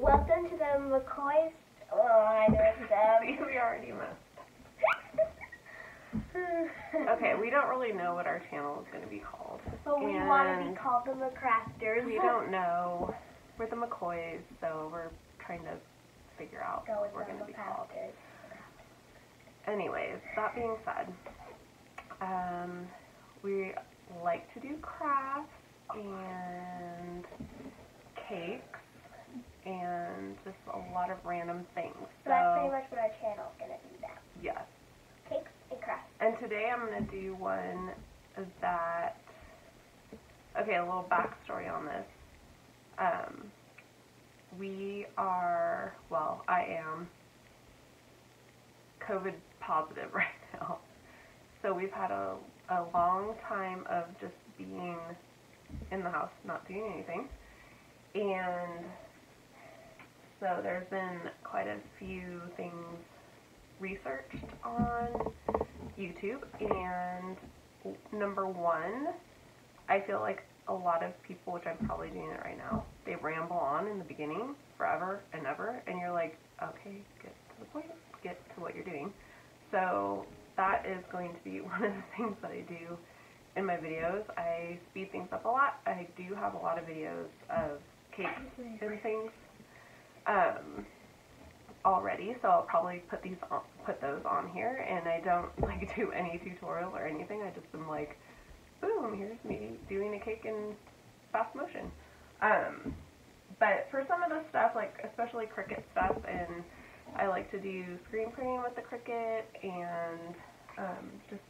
Welcome to the McCoys. Oh, I know it's them. We already missed. Okay, we don't really know what our channel is going to be called. But we want to be called the McCrafters. We don't know. We're the McCoys, so we're trying to figure out what we're going to be called. Anyways, that being said, we like to do crafts and cakes and just a lot of random things. So that's pretty much what our channel is going to be now. Yes. Cakes and crafts. And today I'm going to do one that, okay, a little backstory on this. We are, well, I am COVID positive right now. So we've had a long time of just being in the house, not doing anything. And so there's been quite a few things researched on YouTube, and number one, I feel like a lot of people, which I'm probably doing it right now, they ramble on in the beginning forever and ever, and you're like, okay, get to the point, get to what you're doing. So that is going to be one of the things that I do in my videos. I speed things up a lot. I do have a lot of videos of cakes and things already, so I'll probably put those on here, and I don't like do any tutorial or anything. I just am like, boom, here's me doing a cake in fast motion. But for some of the stuff, like especially Cricut stuff, and I like to do screen printing with the Cricut, and just,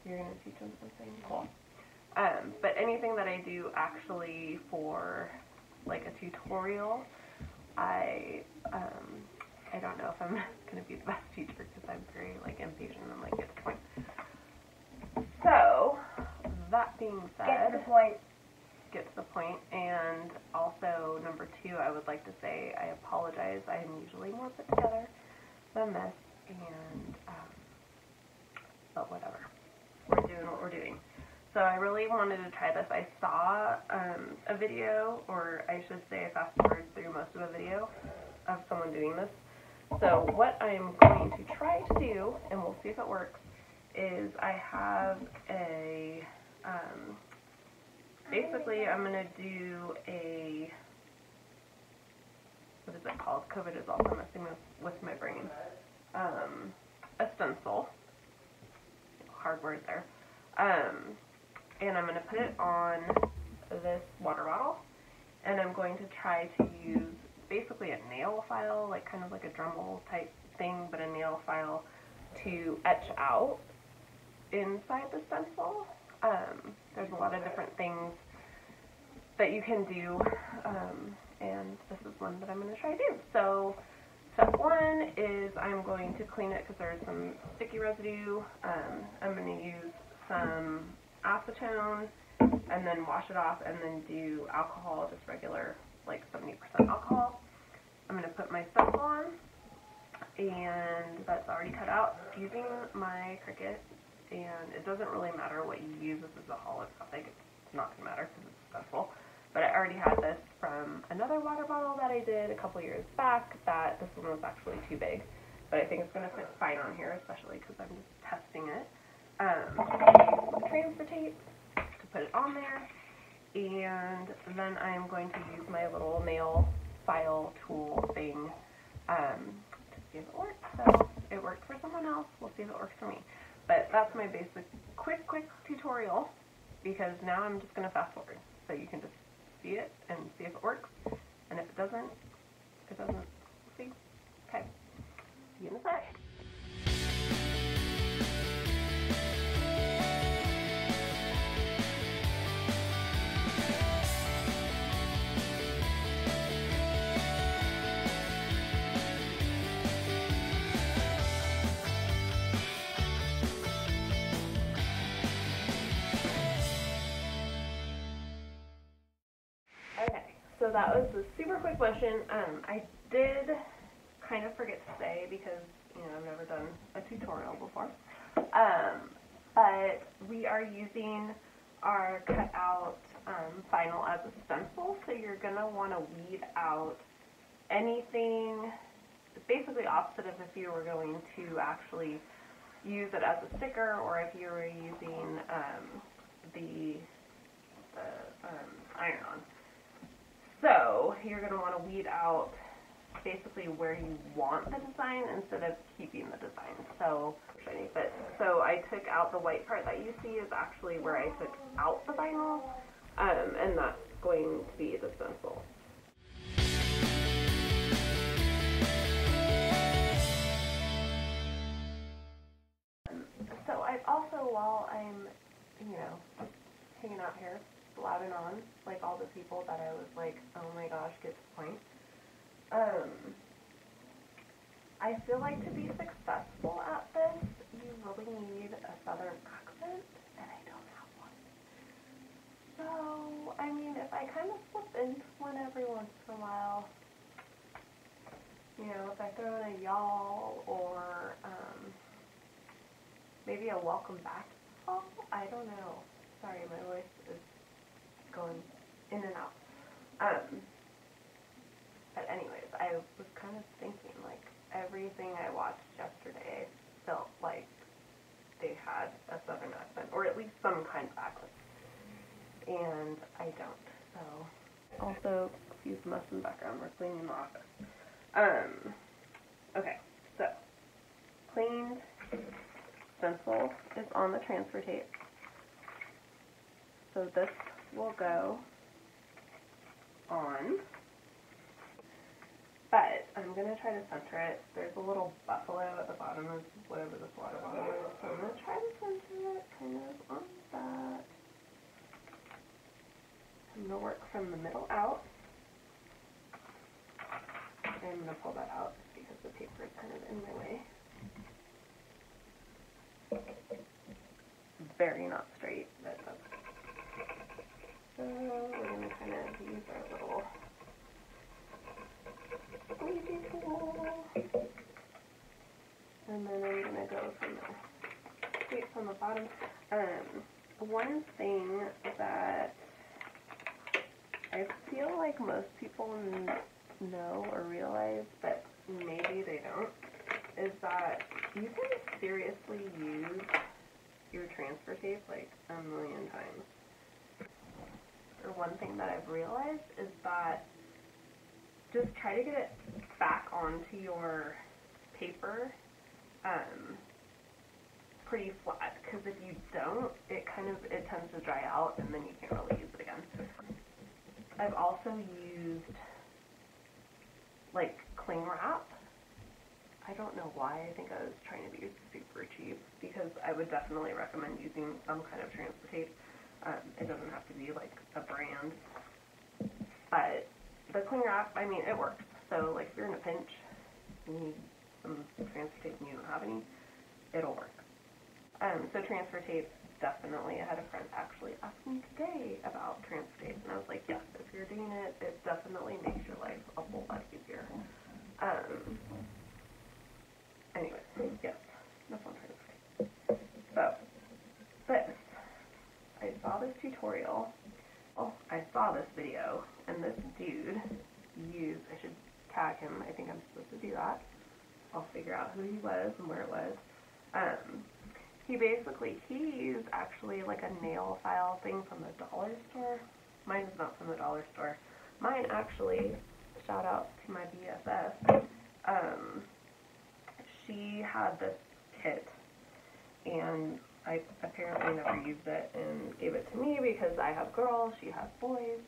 you're going to teach them something? Cool. But anything that I do actually for like a tutorial, I don't know if I'm going to be the best teacher because I'm very like impatient and like get to the point. So, that being said, Get to the point. Get to the point. And also, number two, I would like to say I apologize. I am usually more put together than this, and but whatever. We're doing what we're doing. So I really wanted to try this. I saw a video, or I should say I fast forwarded through most of a video of someone doing this. So what I'm going to try to do, and we'll see if it works, is I have a, basically I'm going to do a, what is it called? COVID is also messing with my brain. A stencil. Hard word there. And I'm going to put it on this water bottle, and I'm going to try to use basically a nail file, like kind of like a Dremel type thing, but a nail file to etch out inside the stencil. There's a lot of different things that you can do, and this is one that I'm going to try to do. So step one is I'm going to clean it because there's some sticky residue. I'm going to use some acetone and then wash it off, and then do alcohol, just regular, like 70% alcohol. I'm going to put my stencil on, and that's already cut out using my Cricut, and it doesn't really matter what you use. This is a holographic, it's not going to matter because it's a stencil. But I already had this from another water bottle that I did a couple years back, that this one was actually too big, but I think it's going to fit fine on here, especially because I'm just testing it. Some transfer tape to put it on there, and then I'm going to use my little nail file tool thing to see if it works. So it worked for someone else, we'll see if it works for me. But that's my basic quick tutorial, because now I'm just going to fast forward so you can just see it and see if it works, and if it doesn't, see. Okay, see you in a sec. So that was a super quick motion. I did kind of forget to say, because I've never done a tutorial before, but we are using our cutout vinyl as a stencil, so you're going to want to weed out anything, basically opposite of if you were going to actually use it as a sticker, or if you were using the iron-on. So you're going to want to weed out basically where you want the design instead of keeping the design. So shiny, but so I took out the white part that you see is actually where I took out the vinyl, and that's going to be the stencil. So I've also, while I'm, you know, just hanging out here, blabbing on, like all the people that I was like, oh my gosh, get to the point. I feel like to be successful at this, you really need a southern accent, and I don't have one. So, I mean, if I kind of slip into one every once in a while, you know, if I throw in a y'all, or maybe a welcome back call, I don't know. Sorry, my voice is going in and out. But anyways, I was kind of thinking, like, everything I watched yesterday felt like they had a southern accent, or at least some kind of accent. And I don't, so. Also, excuse the mess in the background, we're cleaning the office. Okay, so, cleaned stencil is on the transfer tape. So this will go on. But I'm going to try to center it. There's a little buffalo at the bottom of whatever this water bottle is. So I'm going to try to center it kind of on that. I'm going to work from the middle out. And I'm going to pull that out because the paper is kind of in my way. Very not straight, but that's so we're going to kind of use our little squeegee tool, and then I'm going to go from the straight from the bottom. One thing that I feel like most people know or realize, but maybe they don't, is that you can seriously use your transfer tape like a million times. Or one thing that I've realized is that just try to get it back onto your paper pretty flat, because if you don't, it tends to dry out and then you can't really use it again. I've also used like cling wrap. I don't know why. I think I was trying to be super cheap, because I would definitely recommend using some kind of transfer tape. It doesn't have to be like a brand, but the cling wrap, I mean, it works. So like if you're in a pinch, you need some transfer tape and you don't have any, it'll work. So transfer tape, definitely. I had a friend actually ask me today about transfer tape, and I was like, yes, if you're doing it, it definitely makes your life a whole lot easier. Anyway, yes, that's what I'm trying to say. So, this, I saw this tutorial, I saw this video, and this dude used, I should tag him, I think I'm supposed to do that. I'll figure out who he was and where it was. He used actually like a nail file thing from the dollar store. Mine is not from the dollar store. Mine actually, shout out to my BFF, she had this kit, and I apparently never used it and gave it to me because I have girls, she has boys,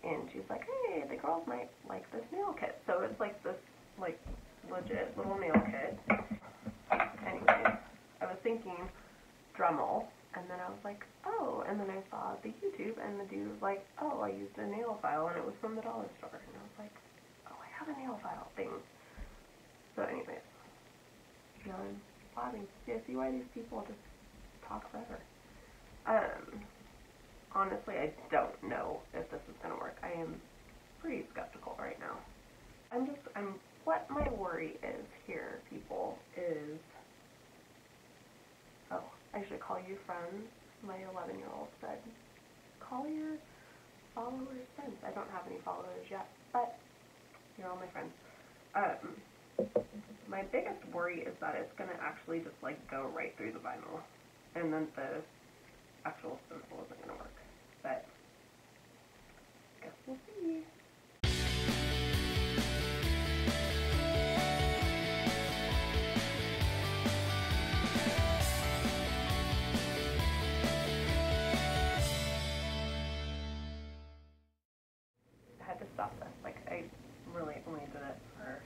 and she's like, hey, the girls might like this nail kit. So it's like this, like, legit little nail kit. Anyway, I was thinking Dremel, and then I was like, oh, and then I saw the YouTube, and the dude was like, oh, I used a nail file, and it was from the dollar store, and I was like, oh, I have a nail file thing. So anyways, now I'm blabbing. See why these people just talk forever. Honestly, I don't know if this is going to work. I am pretty skeptical right now. What my worry is here, people, is, oh, I should call you friends. My 11-year-old said, call your followers since. I don't have any followers yet, but you're all my friends. My biggest worry is that it's going to actually just like go right through the vinyl, and then the actual stencil isn't going to work, but I guess we'll see. I had to stop this, like I really only did it for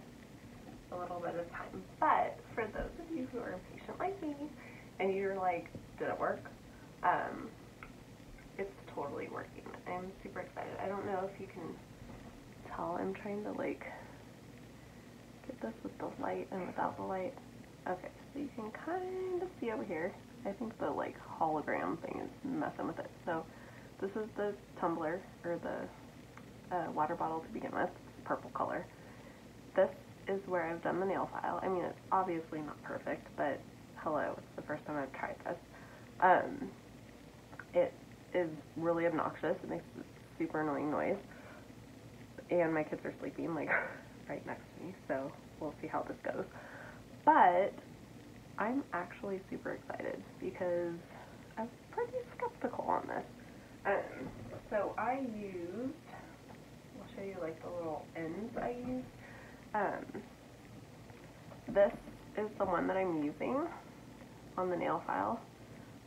a little bit of time, but for those of you who are impatient like me and you're like, did it work? It's totally working. I'm super excited. I don't know if you can tell, I'm trying to like get this with the light and without the light. Okay, so you can kind of see over here. I think the like hologram thing is messing with it. So this is the tumbler, or the water bottle to begin with, purple color. This is where I've done the nail file. I mean, it's obviously not perfect, but hello, it's the first time I've tried this. It is really obnoxious. It makes a super annoying noise. And my kids are sleeping, like, right next to me, so we'll see how this goes. But I'm actually super excited because I'm pretty skeptical on this. So I used, I'll show you, like, the little ends I used. This is the one that I'm using on the nail file.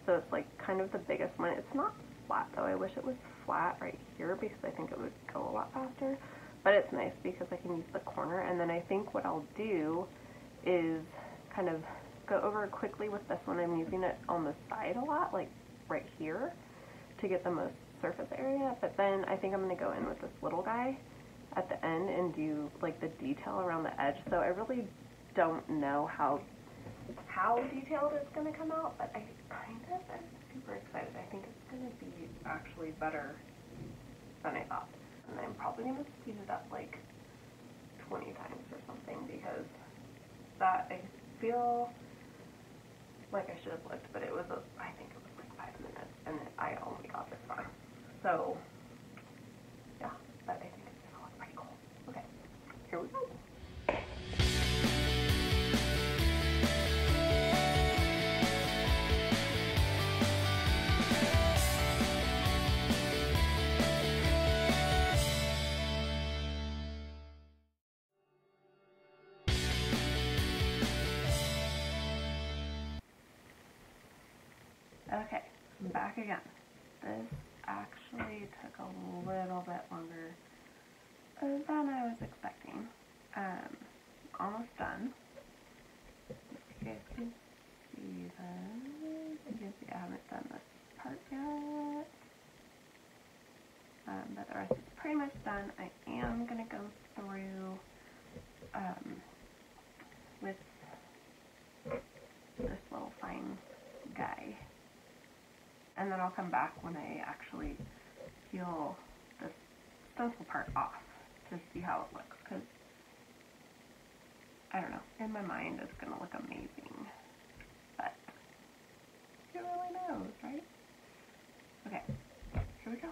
So it's like kind of the biggest one. It's not flat though. I wish it was flat right here because I think it would go a lot faster. But it's nice because I can use the corner. And then I think what I'll do is kind of go over quickly with this one. I'm using it on the side a lot, like right here, to get the most surface area. But then I think I'm going to go in with this little guy at the end and do like the detail around the edge. So I really don't know how detailed it's going to come out, but I kind of am super excited. I think it's going to be actually better than I thought. And I'm probably going to speed it up like 20 times or something because that, I feel like I should have looked, but it was, I think it was like 5 minutes, and I only got this far. So, yeah, but I think it's going to look pretty cool. Okay, here we go. Okay, I'm back again. This actually took a little bit longer than I was expecting. Almost done. If you guys can see that. You can see I haven't done this part yet. But the rest is pretty much done. I am going to go through with this little fine guy. And then I'll come back when I actually peel this stencil part off to see how it looks, because, I don't know, in my mind it's going to look amazing, but who really knows, right? Okay, here we go.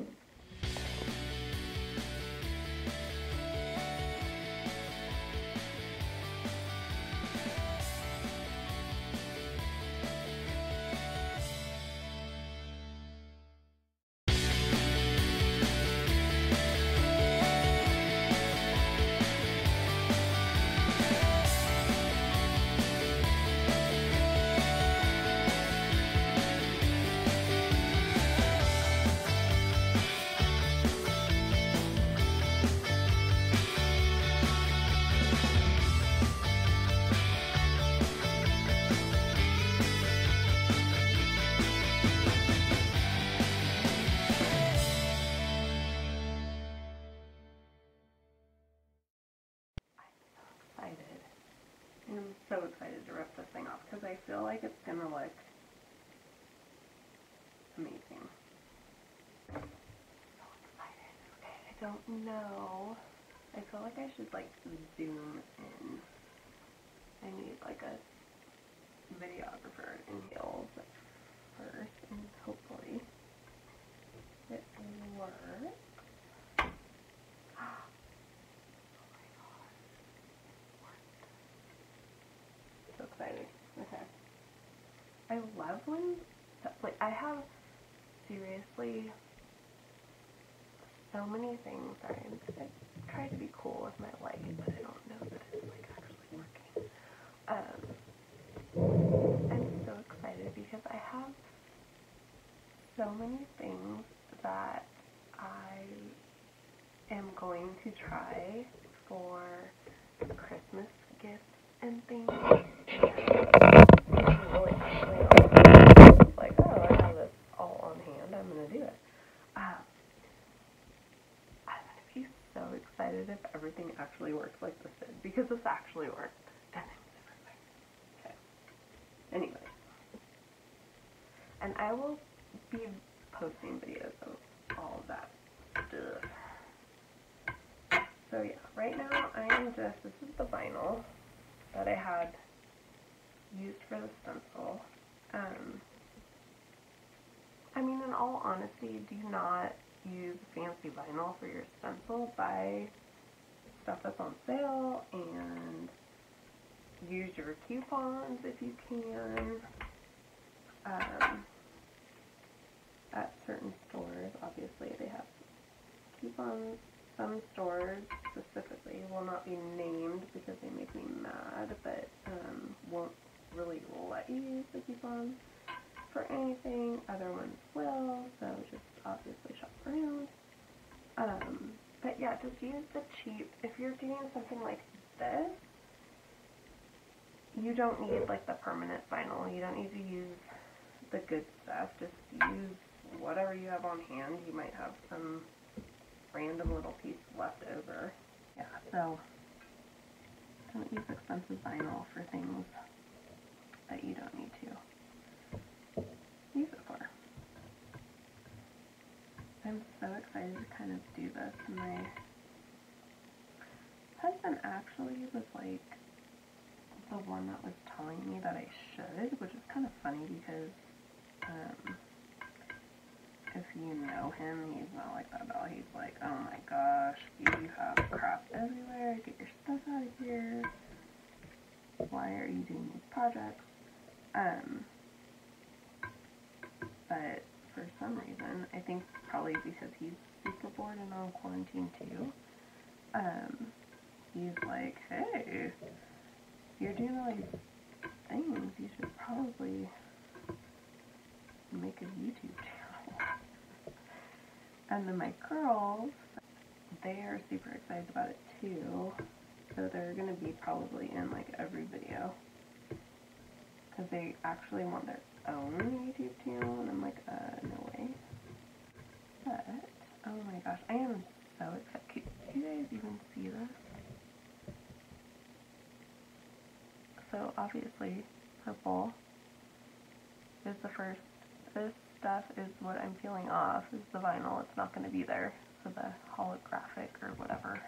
I'm so excited to rip this thing off because I feel like it's going to look amazing. So excited. Okay, I don't know. I feel like I should like zoom in. I need like a videographer in heels first, and hopefully it works. I love when, like, I have seriously so many things that I try to be cool with my light, but I don't know that it's like actually working. I'm so excited because I have so many things that I am going to try for Christmas gifts and things. I'm really actually like, oh, I have this all on hand, I'm going to do it. I'm going to be so excited if everything actually works like this did, because this actually worked. And I'm super excited. Okay. Anyway. And I will be posting videos of all of that stuff. So yeah, right now this is the vinyl that I had used for the stencil. I mean, in all honesty, do not use fancy vinyl for your stencil. Buy stuff that's on sale and use your coupons if you can. At certain stores, obviously, they have coupons. Some stores specifically will not be named because they make me mad, but won't really let you use the coupons for anything. Other ones will, so just obviously shop around. But yeah, just use the cheap. If you're doing something like this, you don't need like the permanent vinyl. You don't need to use the good stuff. Just use whatever you have on hand. You might have some random little piece left over. Yeah, so don't use expensive vinyl for things that you don't need to use it for. I'm so excited to kind of do this. My husband actually was like the one that was telling me that I should, which is kind of funny because if you know him, he's not like that at all. He's like, oh my gosh, you have crap everywhere, get your stuff out of here, why are you doing these projects? But for some reason, I think probably because he's super bored and on quarantine too, he's like, hey, you're doing all these things, you should probably make a YouTube channel. And then my girls, they are super excited about it too, so they're going to be probably in like every video, because they actually want their own YouTube channel, and I'm like, no way. But, oh my gosh, I am so excited. Can you guys even see this? So obviously, purple is the first. This stuff is what I'm peeling off, is the vinyl. It's not going to be there for the holographic or whatever.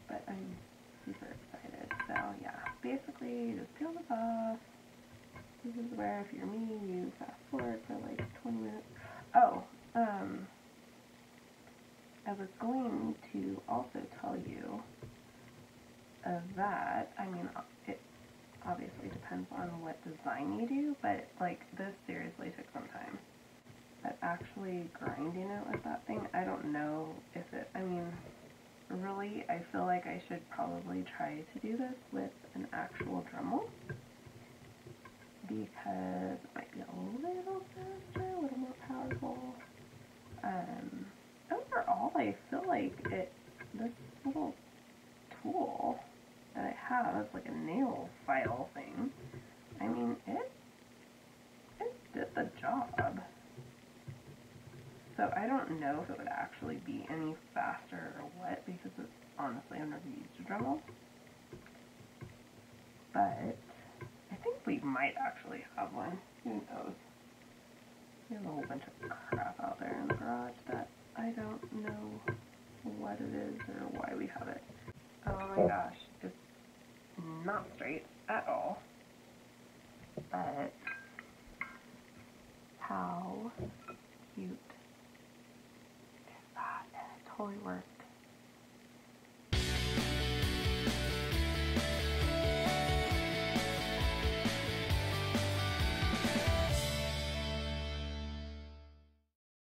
But I'm super excited. So yeah, basically just peel this off. This is where, if you're me, you fast forward for like 20 minutes. Oh, I was going to also tell you that, I mean, it obviously depends on what design you do, but like this seriously took some time. But actually grinding it with that thing, I don't know if it, I mean, really, I feel like I should probably try to do this with an actual Dremel, because it might be a little faster, a little more powerful. Overall, I feel like this little tool that I have is like a nail file thing. I mean, it did the job. So I don't know if it would actually be any faster or what, because honestly, I've never used a Dremel. But I think we might actually have one. Who knows? There's a whole bunch of crap out there in the garage that I don't know what it is or why we have it. Oh my gosh, it's not straight at all. But how cute is that? And it totally works.